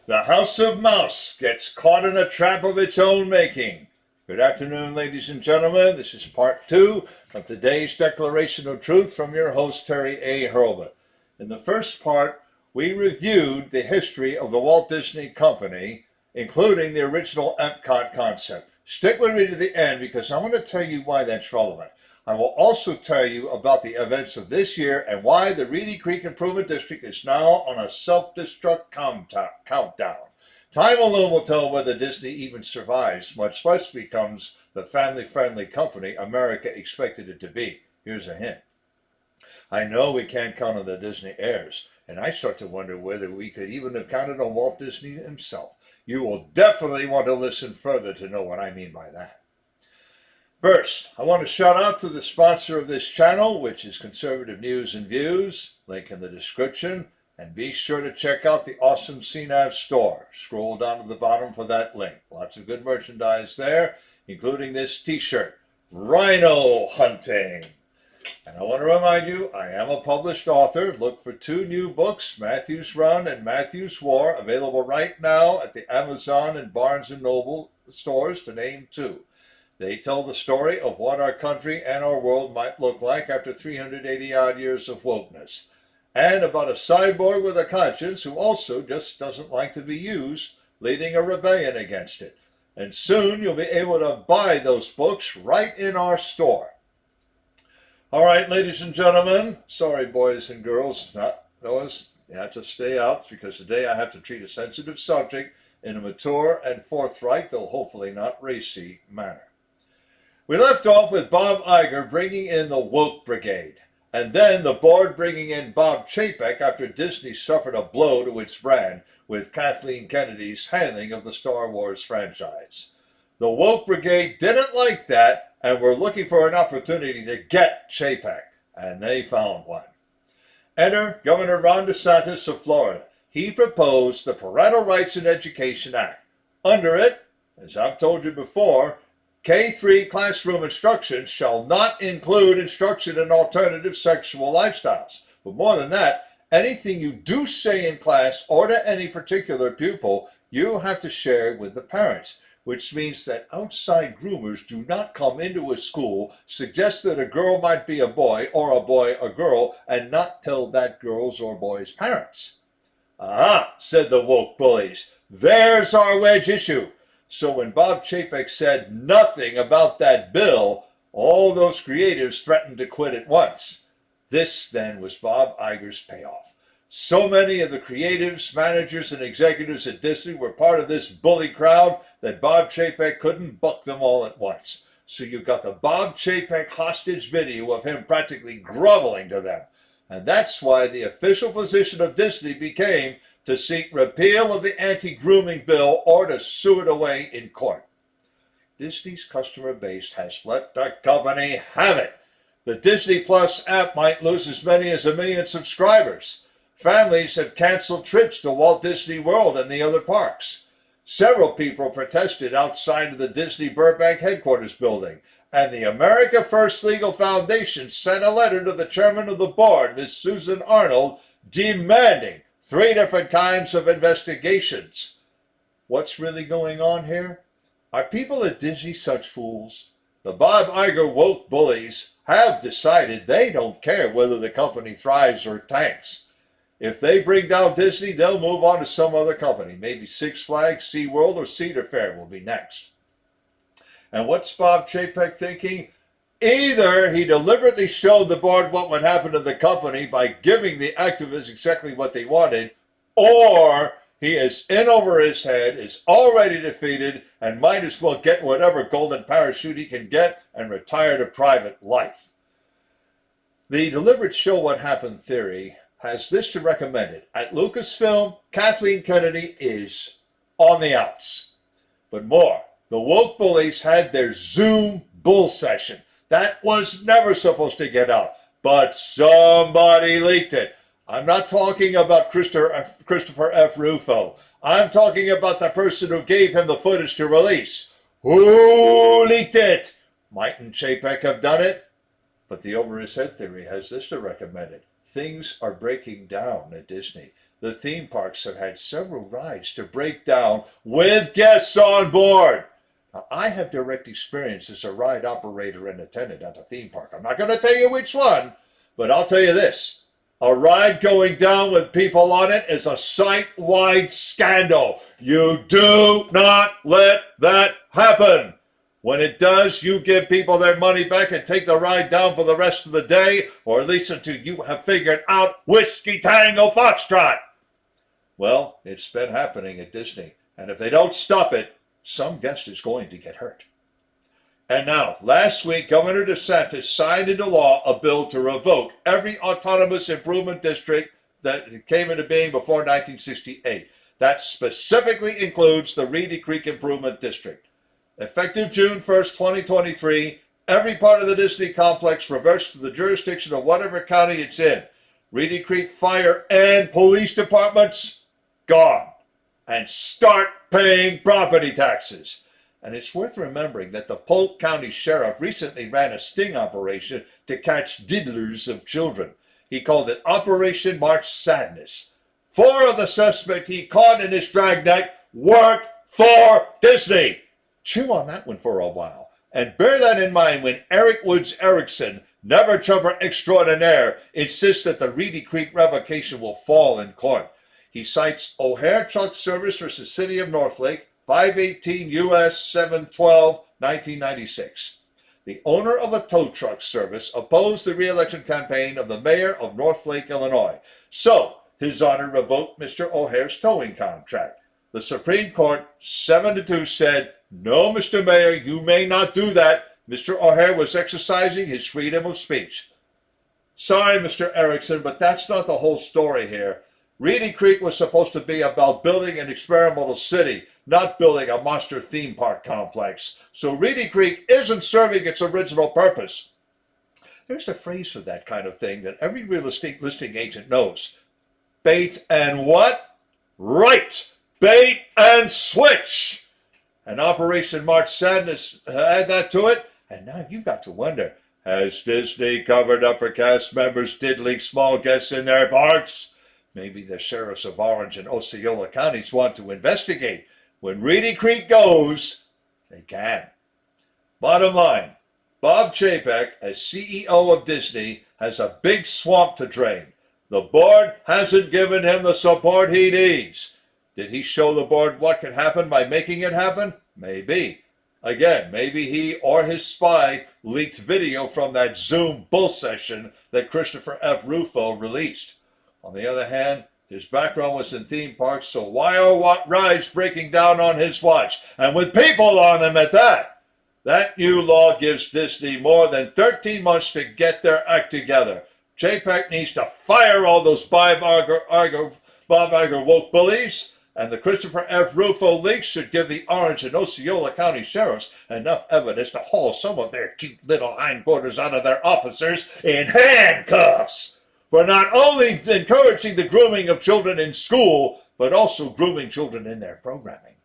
The House of Mouse gets caught in a trap of its own making. Good afternoon, ladies and gentlemen. This is part 2 of today's Declaration of Truth from your host, Terry A. Hurlbut. In the first part, we reviewed the history of the Walt Disney Company, including the original EPCOT concept. Stick with me to the end because I want to tell you why that's relevant. I will also tell you about the events of this year and why the Reedy Creek Improvement District is now on a self-destruct countdown. Time alone will tell whether Disney even survives, much less becomes the family-friendly company America expected it to be. Here's a hint. I know we can't count on the Disney heirs, and I start to wonder whether we could even have counted on Walt Disney himself. You will definitely want to listen further to know what I mean by that. First, I want to shout out to the sponsor of this channel, which is Conservative News and Views, link in the description, and be sure to check out the awesome CNAV Store. Scroll down to the bottom for that link. Lots of good merchandise there, including this t-shirt, Rhino Hunting. And I want to remind you, I am a published author. Look for 2 new books, Matthew's Run and Matthew's War, available right now at the Amazon and Barnes & Noble stores, to name 2. They tell the story of what our country and our world might look like after 380-odd years of wokeness. And about a cyborg with a conscience who also just doesn't like to be used, leading a rebellion against it. And soon you'll be able to buy those books right in our store. All right, ladies and gentlemen. Sorry, boys and girls. Noah's, you have to stay out because today I have to treat a sensitive subject in a mature and forthright, though hopefully not racy, manner. We left off with Bob Iger bringing in the woke brigade, and then the board bringing in Bob Chapek after Disney suffered a blow to its brand with Kathleen Kennedy's handling of the Star Wars franchise. The woke brigade didn't like that and were looking for an opportunity to get Chapek, and they found one. Enter Governor Ron DeSantis of Florida. He proposed the Parental Rights in Education Act. Under it, as I've told you before, K-3 classroom instruction shall not include instruction in alternative sexual lifestyles. But more than that, anything you do say in class or to any particular pupil, you have to share with the parents, which means that outside groomers do not come into a school, suggest that a girl might be a boy or a boy a girl, and not tell that girl's or boy's parents. Aha, said the woke bullies. There's our wedge issue. So when Bob Chapek said nothing about that bill, all those creatives threatened to quit at once. This, then, was Bob Iger's payoff. So many of the creatives, managers, and executives at Disney were part of this bully crowd that Bob Chapek couldn't buck them all at once. So you got the Bob Chapek hostage video of him practically groveling to them. And that's why the official position of Disney became to seek repeal of the anti-grooming bill or to sue it away in court. Disney's customer base has let the company have it. The Disney Plus app might lose as many as 1 million subscribers. Families have canceled trips to Walt Disney World and the other parks. Several people protested outside of the Disney Burbank headquarters building, and the America First Legal Foundation sent a letter to the chairman of the board, Ms. Susan Arnold, demanding 3 different kinds of investigations. What's really going on here? Are people at Disney such fools? The Bob Iger woke bullies have decided they don't care whether the company thrives or tanks. If they bring down Disney, they'll move on to some other company. Maybe Six Flags, SeaWorld, or Cedar Fair will be next. And what's Bob Chapek thinking? Either he deliberately showed the board what would happen to the company by giving the activists exactly what they wanted, or he is in over his head, is already defeated, and might as well get whatever golden parachute he can get and retire to private life. The deliberate show what happened theory has this to recommend it. At Lucasfilm, Kathleen Kennedy is on the outs. But more, the woke bullies had their Zoom bull session. That was never supposed to get out, but somebody leaked it. I'm not talking about Christopher F. Rufo. I'm talking about the person who gave him the footage to release. Who leaked it? Mightn't Chapek have done it? But the over-his-head theory has this to recommend it. Things are breaking down at Disney. the theme parks have had several rides to break down with guests on board. Now, I have direct experience as a ride operator and attendant at a theme park. I'm not going to tell you which one, but I'll tell you this. A ride going down with people on it is a site-wide scandal. You do not let that happen. When it does, you give people their money back and take the ride down for the rest of the day, or at least until you have figured out Whiskey Tango Foxtrot. Well, it's been happening at Disney, and if they don't stop it, some guest is going to get hurt. And now, last week, Governor DeSantis signed into law a bill to revoke every autonomous improvement district that came into being before 1968. That specifically includes the Reedy Creek Improvement District. Effective June 1st, 2023, every part of the Disney complex reverts to the jurisdiction of whatever county it's in. Reedy Creek Fire and Police Departments, gone. And start paying property taxes. And it's worth remembering that the Polk County Sheriff recently ran a sting operation to catch diddlers of children. He called it Operation March Sadness. 4 of the suspects he caught in his dragnet worked for Disney. Chew on that one for a while. And bear that in mind when Eric Woods Erickson, never trumper extraordinaire, insists that the Reedy Creek revocation will fall in court. He cites O'Hare Truck Service versus City of Northlake, 518 U.S. 712, 1996. The owner of a tow truck service opposed the re-election campaign of the mayor of Northlake, Illinois. So, His Honor revoked Mr. O'Hare's towing contract. The Supreme Court, 7-2, said, "No, Mr. Mayor, you may not do that. Mr. O'Hare was exercising his freedom of speech." Sorry, Mr. Erickson, but that's not the whole story here. Reedy Creek was supposed to be about building an experimental city, not building a monster theme park complex. So Reedy Creek isn't serving its original purpose. There's a phrase for that kind of thing that every real estate listing agent knows. Bait and what? Right! Bait and switch! And Operation March Sadness add that to it, and now you've got to wonder, has Disney covered up for cast members diddling small guests in their parks? Maybe the sheriffs of Orange and Osceola counties want to investigate. When Reedy Creek goes, they can. Bottom line, Bob Chapek, as CEO of Disney, has a big swamp to drain. The board hasn't given him the support he needs. Did he show the board what could happen by making it happen? Maybe. Again, maybe he or his spy leaked video from that Zoom bull session that Christopher F. Rufo released. On the other hand, his background was in theme parks, so why are what rides breaking down on his watch? And with people on them at that. That new law gives Disney more than 13 months to get their act together. Chapek needs to fire all those Bob Iger woke bullies, and the Christopher F. Rufo leaks should give the Orange and Osceola County sheriffs enough evidence to haul some of their cute little hindquarters out of their officers in handcuffs. For not only encouraging the grooming of children in school, but also grooming children in their programming.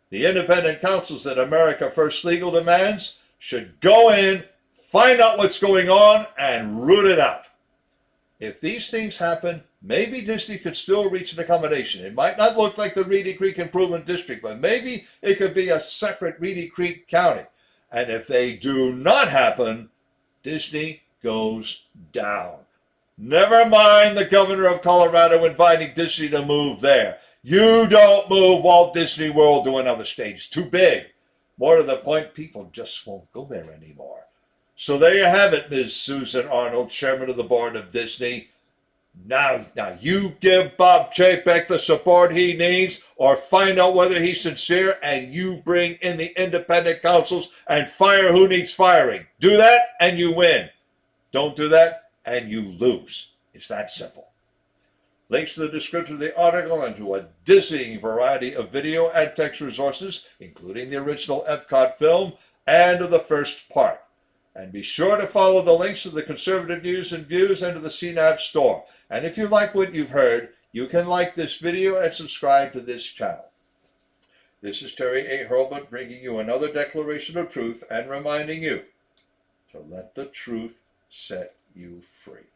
The independent counsels that America First Legal demands should go in, find out what's going on, and root it out. If these things happen, maybe Disney could still reach an accommodation. It might not look like the Reedy Creek Improvement District, but maybe it could be a separate Reedy Creek County. And if they do not happen, Disney goes down. Never mind the governor of Colorado inviting Disney to move there. You don't move Walt Disney World to another state. It's too big. More to the point, people just won't go there anymore. So there you have it, Ms. Susan Arnold, chairman of the board of Disney. Now you give Bob Chapek the support he needs, or find out whether he's sincere, and you bring in the independent counsels and fire who needs firing. Do that and you win. Don't do that and you lose. It's that simple. Links to the description of the article and to a dizzying variety of video and text resources, including the original EPCOT film and of the first part. And be sure to follow the links to the Conservative News and Views and to the CNAV Store. And if you like what you've heard, you can like this video and subscribe to this channel. This is Terry A. Hurlbut bringing you another declaration of truth and reminding you to let the truth set you free.